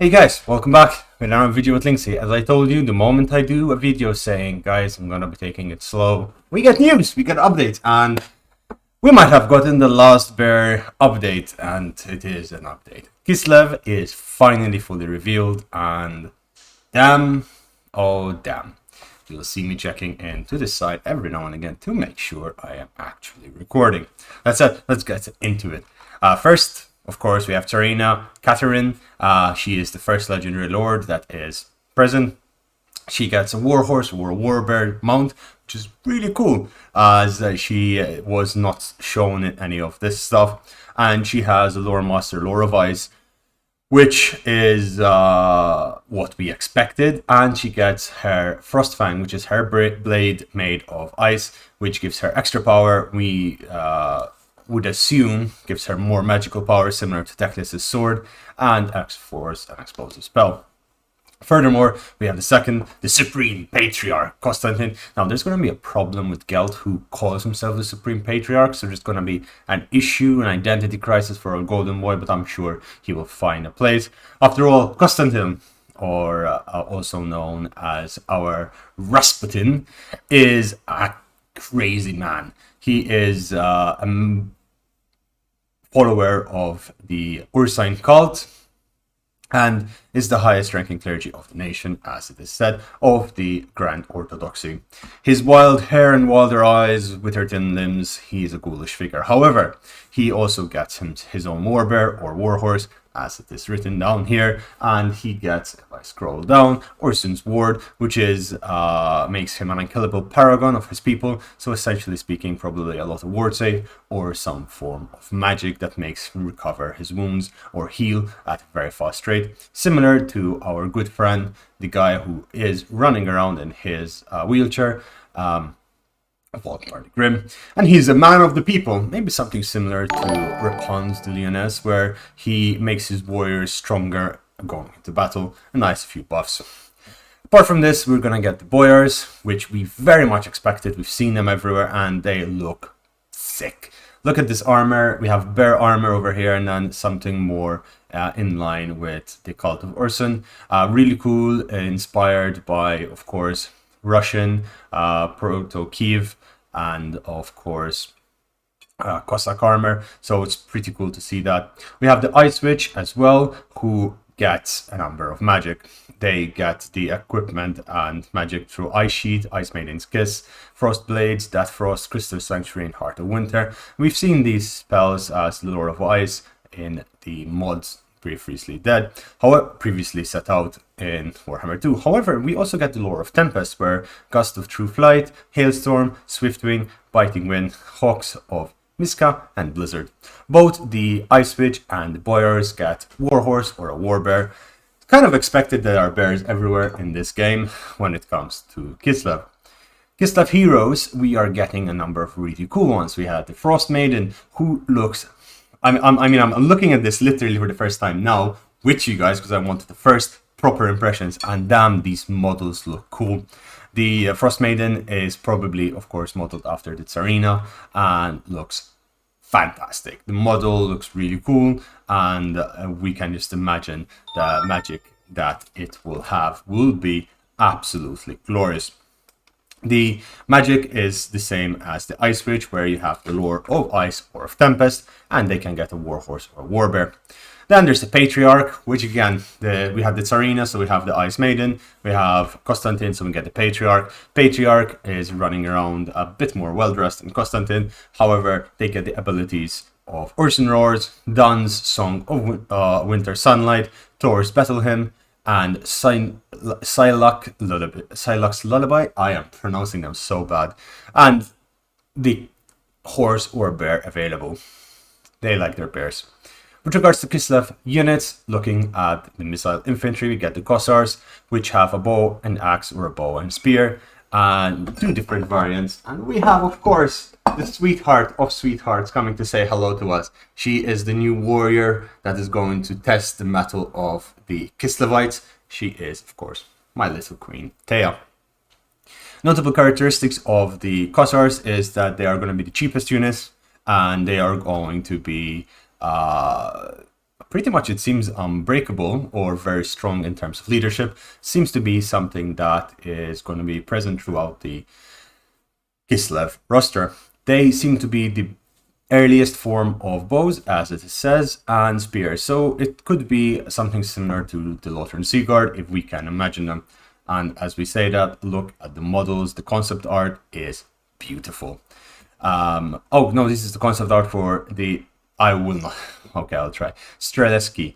Hey guys, welcome back with another video with Linksy. As I told you, the moment I do a video saying, guys, I'm gonna be taking it slow, we get news, we get updates, and we might have gotten the last bear update, and it is an update. Kislev is finally fully revealed, and damn, oh damn. You'll see me checking into this site every now and again to make sure I am actually recording. That's it, let's get into it. First, of course, we have Serena Catherine. She is the first legendary lord that is present. She gets a warhorse or a warbear mount, which is really cool, as she was not shown in any of this stuff. And she has a lore master, Lore of Ice, which is what we expected. And she gets her Frostfang, which is her blade made of ice, which gives her extra power. We would assume gives her more magical power, similar to Teclis's sword, and X-Force, an explosive spell. Furthermore, we have the Supreme Patriarch, Constantine. Now, there's going to be a problem with Gelt, who calls himself the Supreme Patriarch, so there's going to be an issue, an identity crisis for our Golden Boy, but I'm sure he will find a place. After all, Constantine, or also known as our Rasputin, is a crazy man. He is a follower of the Ursine cult and is the highest ranking clergy of the nation, as it is said, of the Grand Orthodoxy. His wild hair and wilder eyes, withered thin limbs, he is a ghoulish figure. However, he also gets his own warbear or warhorse, as it is written down here, and he gets, if I scroll down, Ursun's ward, which is makes him an unkillable paragon of his people. So essentially speaking, probably a lot of ward save or some form of magic that makes him recover his wounds or heal at a very fast rate, similar to our good friend, the guy who is running around in his wheelchair, Warbar Grim, and he's a man of the people, maybe something similar to Rapun's de Lyonesse, where he makes his warriors stronger going into battle, a nice few buffs. Apart from this, we're gonna get the Boyars, which we very much expected. We've seen them everywhere and they look sick. Look at this armor. We have bear armor over here, and then something more in line with the Cult of Ursun. Really cool, inspired by, of course, Russian, Proto-Kiev, and of course Cossack armor, so it's pretty cool to see that. We have the Ice Witch as well, who gets a number of magic. They get the equipment and magic through Ice Sheet, Ice Maiden's Kiss, Frost Blades, Death Frost, Crystal Sanctuary, and Heart of Winter. We've seen these spells as Lore of Ice in the mods previously previously set out in Warhammer 2. However, we also get the Lore of Tempest, where Gust of True Flight, Hailstorm, Swiftwing, Biting Wind, Hawks of Miska, and Blizzard. Both the Ice Witch and the Boyars get Warhorse or a Warbear. It's kind of expected there are bears everywhere in this game when it comes to Kislev. Kislev heroes, we are getting a number of really cool ones. We had the Frost Maiden, who looks... I'm looking at this literally for the first time now with you guys, because I wanted the first proper impressions, and damn, these models look cool. The Frost Maiden is probably, of course, modeled after the Serena and looks fantastic. The model looks really cool, and we can just imagine the magic that it will have will be absolutely glorious. The magic is the same as the Ice Witch, where you have the Lore of Ice or of Tempest, and they can get a Warhorse or a Warbear. Then there's the Patriarch, which again, we have the Serena, so we have the Ice Maiden. We have Constantine, so we get the Patriarch. Patriarch is running around a bit more well-dressed than Constantine. However, they get the abilities of Ursun Roars, Dun's Song of Winter Sunlight, Thor's Battle Hymn, and Sylak's Lullaby. I am pronouncing them so bad. And the horse or bear available. They like their bears. With regards to Kislev units, looking at the missile infantry, we get the Cossars, which have a bow and axe or a bow and spear, and two different variants. And we have, of course, the sweetheart of sweethearts coming to say hello to us. She is the new warrior that is going to test the mettle of the Kislevites. She is, of course, my little queen, Thea. Notable characteristics of the Causars is that they are going to be the cheapest units, and they are going to be pretty much it seems unbreakable or very strong in terms of leadership, seems to be something that is going to be present throughout the Kislev roster. They seem to be the earliest form of bows, as it says, and spears. So it could be something similar to the Lothran Seaguard, if we can imagine them. And as we say that, look at the models. The concept art is beautiful. Oh no, this is the concept art for the. I will not. Okay, I'll try. Streletsky.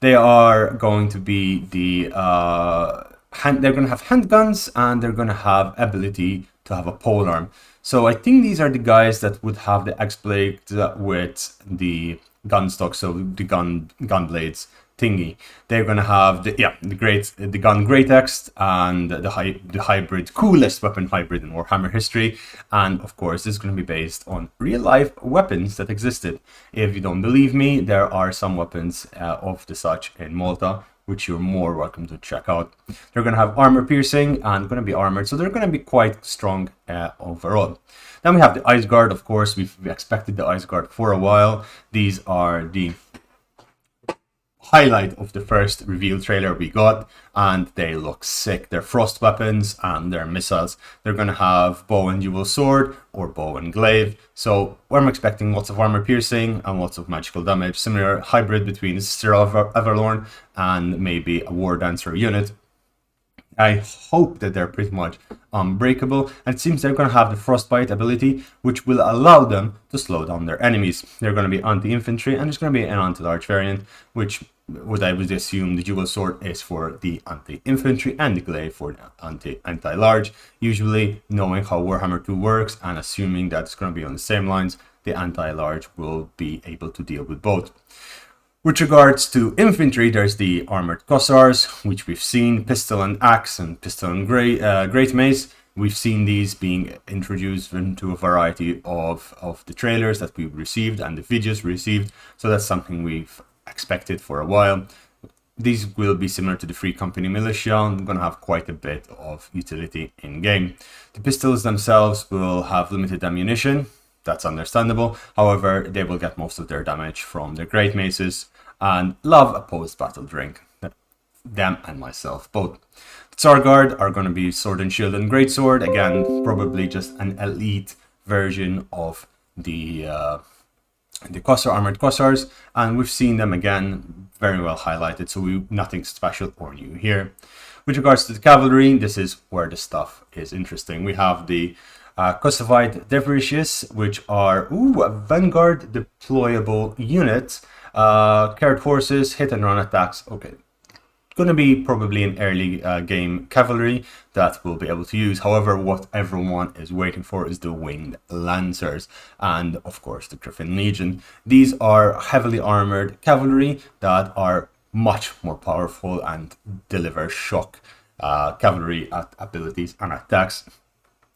They are going to be the. They're going to have handguns, and they're going to have ability to have a polearm. So I think these are the guys that would have the exploit with the gun stock, so the gun blades thingy. They're gonna have the gun Great Axe and the hybrid, coolest weapon hybrid in Warhammer history. And of course, this is gonna be based on real life weapons that existed. If you don't believe me, there are some weapons of the such in Malta, which you're more welcome to check out. They're going to have armor piercing and going to be armored, so they're going to be quite strong overall. Then we have the Ice Guard, of course. We've expected the Ice Guard for a while. These are the highlight of the first reveal trailer we got, and they look sick. They're frost weapons and they're missiles. They're going to have bow and dual sword or bow and glaive. So I'm expecting lots of armor piercing and lots of magical damage. Similar hybrid between Sister Everlorn and maybe a War Dancer unit. I hope that they're pretty much unbreakable, and it seems they're going to have the frostbite ability, which will allow them to slow down their enemies. They're going to be anti-infantry, and there's going to be an anti-large variant, which would I would assume the dual sword is for the anti-infantry and the glaive for the anti-large. Usually, knowing how Warhammer 2 works and assuming that it's going to be on the same lines, the anti-large will be able to deal with both. With regards to infantry, there's the armored Cossars, which we've seen, pistol and axe and pistol and great mace. We've seen these being introduced into a variety of the trailers that we've received and the videos received, so that's something we've expected for a while. These will be similar to the Free Company Militia and going to have quite a bit of utility in game. The pistols themselves will have limited ammunition. That's understandable. However, they will get most of their damage from their great maces and love a post-battle drink. Them and myself both. Sargart are going to be sword and shield and greatsword. Again, probably just an elite version of the Kosar armored Cossars, and we've seen them again very well highlighted. So nothing special or new here. With regards to the cavalry, this is where the stuff is interesting. We have the Kosovar dervishes, which are a vanguard deployable unit, carried horses, hit and run attacks. Okay, going to be probably an early game cavalry that we'll be able to use. However, what everyone is waiting for is the winged lancers and of course the Griffin Legion. These are heavily armored cavalry that are much more powerful and deliver shock cavalry abilities and attacks.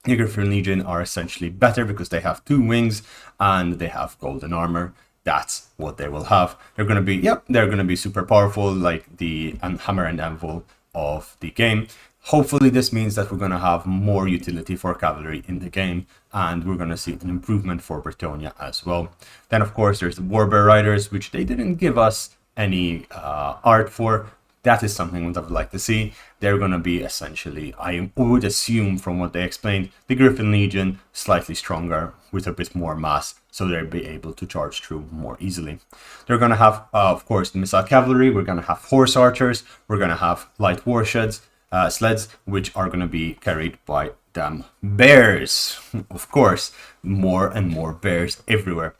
The Griffin Legion are essentially better because they have 2 wings and they have golden armor. That's what they will have. They're going to be, they're going to be super powerful, like the hammer and anvil of the game. Hopefully this means that we're going to have more utility for cavalry in the game, and we're going to see an improvement for Bretonia as well. Then of course there's the Warbar Riders, which they didn't give us any art for. That is something that I would like to see. They're going to be essentially, I would assume from what they explained, the Griffin Legion slightly stronger with a bit more mass, so they'll be able to charge through more easily. They're going to have, of course, the missile cavalry. We're going to have horse archers. We're going to have light war sleds, which are going to be carried by them bears. Of course, more and more bears everywhere.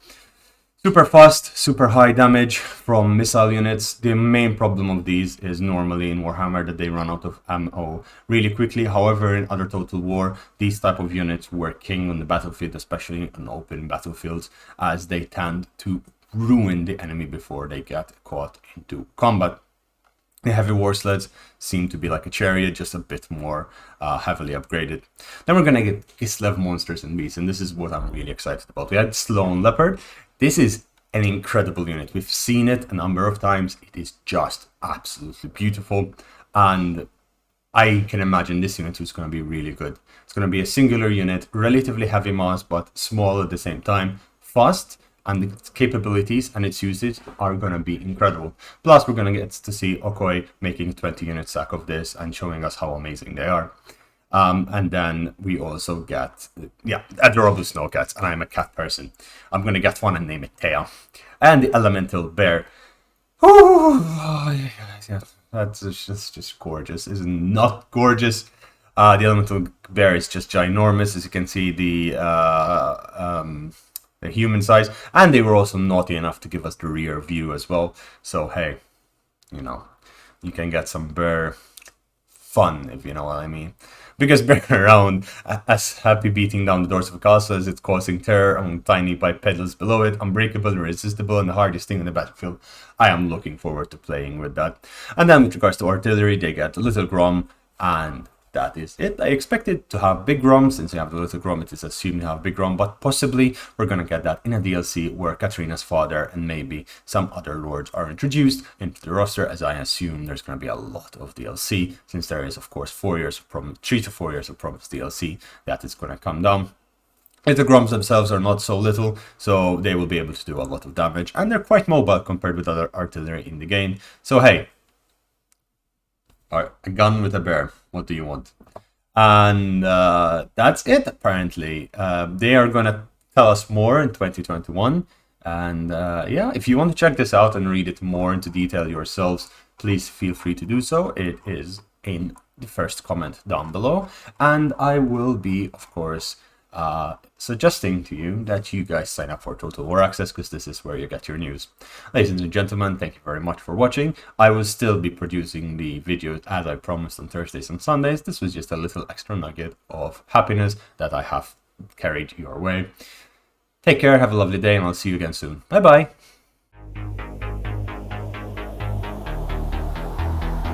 Super fast, super high damage from missile units. The main problem of these is normally in Warhammer that they run out of ammo really quickly. However, in other Total War, these type of units were king on the battlefield, especially on open battlefields, as they tend to ruin the enemy before they get caught into combat. The heavy war sleds seem to be like a chariot, just a bit more heavily upgraded. Then we're going to get Kislev monsters and beasts, and this is what I'm really excited about. We had Sentinel Leopard. This is an incredible unit. We've seen it a number of times. It is just absolutely beautiful, and I can imagine this unit is going to be really good. It's going to be a singular unit, relatively heavy mass, but small at the same time, fast, and its capabilities and its usage are going to be incredible. Plus, we're going to get to see Okoi making a 20-unit sack of this and showing us how amazing they are. And then we also get, adorable snow cats, and I'm a cat person. I'm going to get one and name it Thea. And the elemental bear. Oh, yeah, that's just gorgeous. Is it not gorgeous? The elemental bear is just ginormous, as you can see, the human size, and they were also naughty enough to give us the rear view as well. So hey, you know, you can get some bear fun, if you know what I mean. Because bear around as happy beating down the doors of a castle as it's causing terror among tiny bipedals below it, unbreakable, irresistible, and the hardest thing on the battlefield. I am looking forward to playing with that. And then with regards to artillery, they get a little Grom, and that is it. I expected to have big Grom. Since you have the little Grom, it is assumed you have big Grom, but possibly we're going to get that in a DLC where Katrina's father and maybe some other lords are introduced into the roster, as I assume there's going to be a lot of DLC, since there is, of course, 3 to 4 years of promised DLC that is going to come down. The Groms themselves are not so little, so they will be able to do a lot of damage, and they're quite mobile compared with other artillery in the game. So hey, a gun with a bear. What do you want? And that's it, apparently. They are going to tell us more in 2021. And yeah, if you want to check this out and read it more into detail yourselves, please feel free to do so. It is in the first comment down below. And I will be, of course, suggesting to you that you guys sign up for Total War Access, because this is where you get your news. Ladies and gentlemen, thank you very much for watching. I will still be producing the videos as I promised on Thursdays and Sundays. This was just a little extra nugget of happiness that I have carried your way. Take care, have a lovely day, and I'll see you again soon. Bye bye.